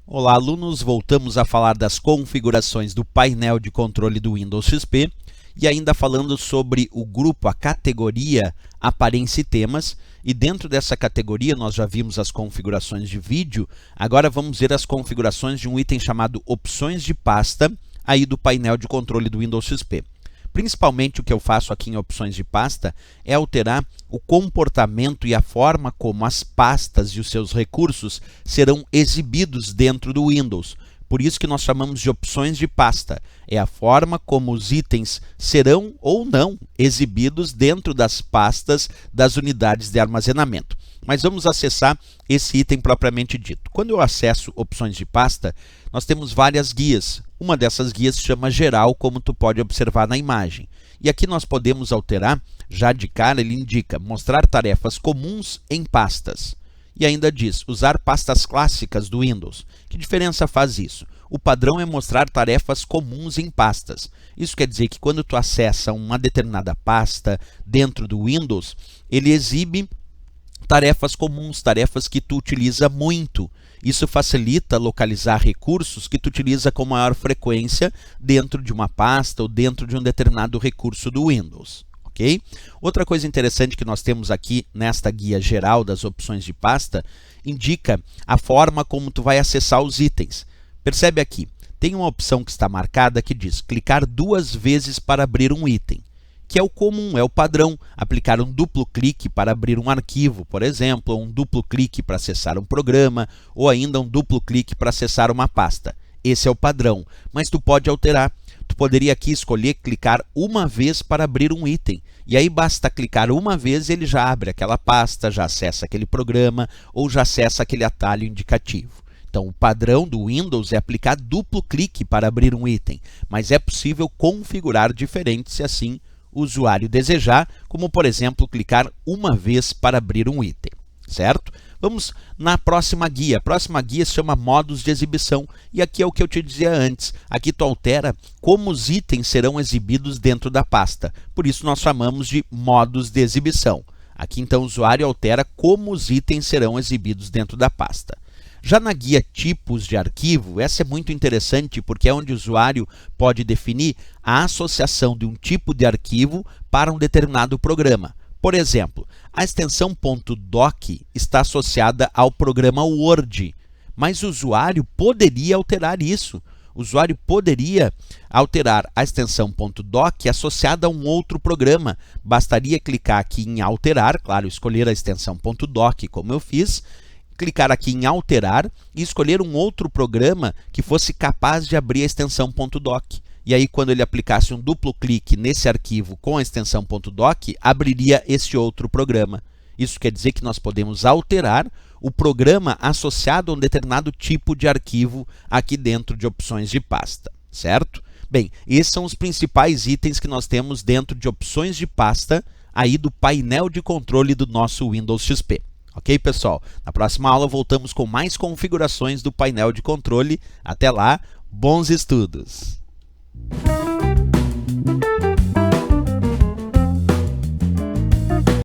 Olá, alunos! Voltamos a falar das configurações do painel de controle do Windows XP e ainda falando sobre o grupo, a categoria Aparência e Temas. E dentro dessa categoria nós já vimos as configurações de vídeo, agora vamos ver as configurações de um item chamado Opções de Pasta, aí do painel de controle do Windows XP. Principalmente o que eu faço aqui em opções de pasta é alterar o comportamento e a forma como as pastas e os seus recursos serão exibidos dentro do Windows. Por isso que nós chamamos de opções de pasta. É a forma como os itens serão ou não exibidos dentro das pastas das unidades de armazenamento. Mas vamos acessar esse item propriamente dito. Quando eu acesso opções de pasta, nós temos várias guias. Uma dessas guias se chama geral, como tu pode observar na imagem. E aqui nós podemos alterar, já de cara ele indica mostrar tarefas comuns em pastas. E ainda diz usar pastas clássicas do Windows. Que diferença faz isso? O padrão é mostrar tarefas comuns em pastas. Isso quer dizer que quando tu acessa uma determinada pasta dentro do Windows, ele exibe tarefas comuns, tarefas que tu utiliza muito. Isso facilita localizar recursos que tu utiliza com maior frequência dentro de uma pasta ou dentro de um determinado recurso do Windows. Okay? Outra coisa interessante que nós temos aqui nesta guia geral das opções de pasta, indica a forma como tu vai acessar os itens. Percebe aqui, tem uma opção que está marcada que diz clicar 2 vezes para abrir um item, que é o comum, é o padrão, aplicar um duplo clique para abrir um arquivo, por exemplo, ou um duplo clique para acessar um programa, ou ainda um duplo clique para acessar uma pasta. Esse é o padrão, mas tu pode alterar. Tu poderia aqui escolher clicar uma vez para abrir um item, e aí basta clicar uma vez e ele já abre aquela pasta, já acessa aquele programa, ou já acessa aquele atalho indicativo. Então, o padrão do Windows é aplicar duplo clique para abrir um item, mas é possível configurar diferente se assim o usuário desejar, como por exemplo clicar uma vez para abrir um item, certo? Vamos na próxima guia. A próxima guia se chama modos de exibição e aqui é o que eu te dizia antes. Aqui tu altera como os itens serão exibidos dentro da pasta. Por isso nós chamamos de modos de exibição. Aqui então o usuário altera como os itens serão exibidos dentro da pasta. Já na guia tipos de arquivo, essa é muito interessante porque é onde o usuário pode definir a associação de um tipo de arquivo para um determinado programa. Por exemplo, a extensão .doc está associada ao programa Word, mas o usuário poderia alterar isso. O usuário poderia alterar a extensão .doc associada a um outro programa. Bastaria clicar aqui em alterar, claro, escolher a extensão .doc como eu fiz, clicar aqui em alterar e escolher um outro programa que fosse capaz de abrir a extensão .doc. E aí, quando ele aplicasse um duplo clique nesse arquivo com a extensão .doc, abriria esse outro programa. Isso quer dizer que nós podemos alterar o programa associado a um determinado tipo de arquivo aqui dentro de opções de pasta, certo? Bem, esses são os principais itens que nós temos dentro de opções de pasta aí do painel de controle do nosso Windows XP. Ok, pessoal? Na próxima aula voltamos com mais configurações do painel de controle. Até lá, bons estudos!